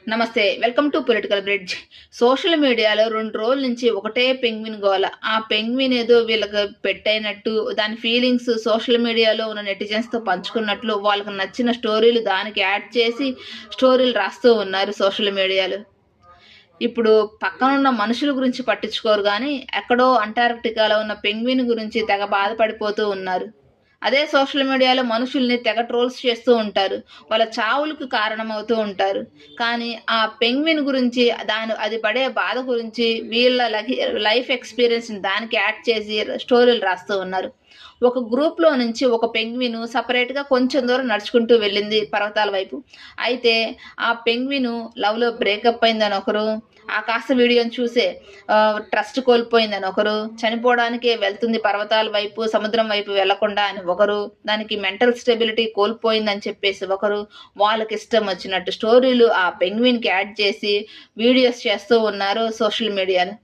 నమస్తే. Welcome to political bridge. Social మీడియాలో 2 రోజుల నుంచి ఒకటే పెంగ్విన్ గోల. ఆ పెంగ్విన్ ఏదో వీళ్ళకి పెట్టైనట్టు, దాని ఫీలింగ్స్ సోషల్ మీడియాలో ఉన్న నెటిజన్స్‌తో పంచుకున్నట్లు, వాళ్ళకి నచ్చిన స్టోరీలు దానికి యాడ్ చేసి స్టోరీలు రాస్తూ ఉన్నారు సోషల్ మీడియాలో. ఇప్పుడు పక్కనున్న మనుషుల గురించి పట్టించుకోరు గానీ, ఎక్కడో అంటార్క్టికాలో ఉన్న పెంగ్విన్ గురించి తెగ బాధపడిపోతూ ఉన్నారు. అదే సోషల్ మీడియాలో మనుషుల్ని తెగ ట్రోల్స్ చేస్తూ ఉంటారు. వాళ్ళ చావులకు కారణమవుతూ ఉంటారు. కానీ ఆ పెంగ్విన్ గురించి అది పడే బాధ గురించి వీళ్ళ లైఫ్ ఎక్స్‌పీరియన్స్‌ని దానికి యాడ్ చేసి స్టోరీలు రాస్తూ ఉన్నారు. ఒక గ్రూప్‌లో నుంచి ఒక పెంగ్విను సెపరేట్‌గా కొంచెం దూరం నడుచుకుంటూ వెళ్ళింది పర్వతాల వైపు. అయితే ఆ పెంగ్విను లవ్‌లో బ్రేకప్ అయిందని ఒకరు, ఆ కాస్త వీడియోని చూసే ట్రస్ట్ కోల్పోయిందని ఒకరు, చనిపోవడానికే వెళ్తుంది పర్వతాల వైపు, సముద్రం వైపు వెళ్లకుండా అని ఒకరు, దానికి మెంటల్ స్టెబిలిటీ కోల్పోయిందని చెప్పేసి ఒకరు, వాళ్ళకిష్టం వచ్చినట్టు స్టోరీలు ఆ పెంగ్విన్‌కి యాడ్ చేసి వీడియోస్ చేస్తూ ఉన్నారు సోషల్ మీడియాలో.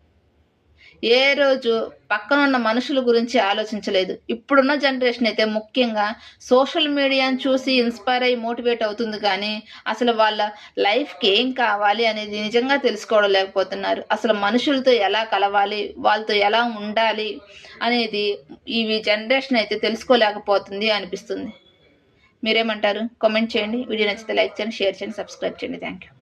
ఏ రోజు పక్కనున్న మనుషుల గురించి ఆలోచించలేదు. ఇప్పుడున్న జనరేషన్ అయితే ముఖ్యంగా సోషల్ మీడియాని చూసి ఇన్‌స్పైర్ అయ్యి మోటివేట్ అవుతుంది కానీ, అసలు వాళ్ళ లైఫ్‌కి ఏం కావాలి అనేది నిజంగా తెలుసుకోవడం లేకపోతున్నారు. అసలు మనుషులతో ఎలా కలవాలి, వాళ్ళతో ఎలా ఉండాలి అనేది జనరేషన్ అయితే తెలుసుకోలేకపోతుంది అనిపిస్తుంది. మీరేమంటారు? కామెంట్ చేయండి. వీడియో నచ్చితే లైక్ చేయండి, షేర్ చేయండి, సబ్స్క్రైబ్ చేయండి. Thank you.